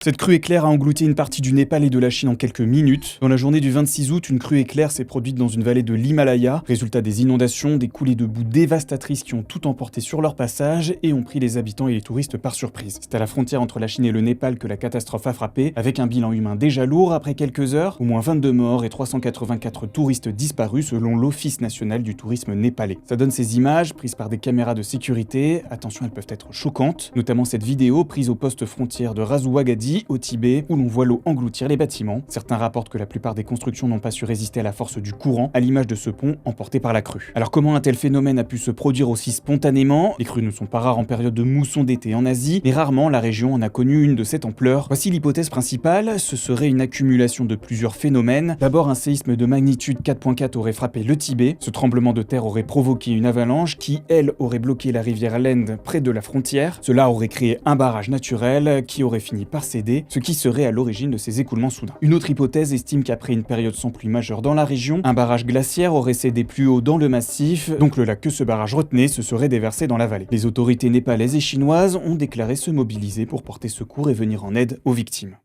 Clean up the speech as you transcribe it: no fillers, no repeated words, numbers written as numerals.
Cette crue éclair a englouti une partie du Népal et de la Chine en quelques minutes. Dans la journée du 26 août, une crue éclair s'est produite dans une vallée de l'Himalaya. Résultat des inondations, des coulées de boue dévastatrices qui ont tout emporté sur leur passage et ont pris les habitants et les touristes par surprise. C'est à la frontière entre la Chine et le Népal que la catastrophe a frappé, avec un bilan humain déjà lourd après quelques heures, au moins 22 morts et 384 touristes disparus selon l'Office national du tourisme népalais. Ça donne ces images prises par des caméras de sécurité. Attention, elles peuvent être choquantes, notamment cette vidéo prise au poste frontière de Razuwagadi au Tibet, où l'on voit l'eau engloutir les bâtiments. Certains rapportent que la plupart des constructions n'ont pas su résister à la force du courant, à l'image de ce pont emporté par la crue. Alors comment un tel phénomène a pu se produire aussi spontanément? Les crues ne sont pas rares en période de mousson d'été en Asie, mais rarement la région en a connu une de cette ampleur. Voici l'hypothèse principale, ce serait une accumulation de plusieurs phénomènes. D'abord, un séisme de magnitude 4.4 aurait frappé le Tibet. Ce tremblement de terre aurait provoqué une avalanche qui, elle, aurait bloqué la rivière Lend près de la frontière. Cela aurait créé un barrage naturel qui aurait fini par céder, ce qui serait à l'origine de ces écoulements soudains. Une autre hypothèse estime qu'après une période sans pluie majeure dans la région, un barrage glaciaire aurait cédé plus haut dans le massif, donc le lac que ce barrage retenait se serait déversé dans la vallée. Les autorités népalaises et chinoises ont déclaré se mobiliser pour porter secours et venir en aide aux victimes.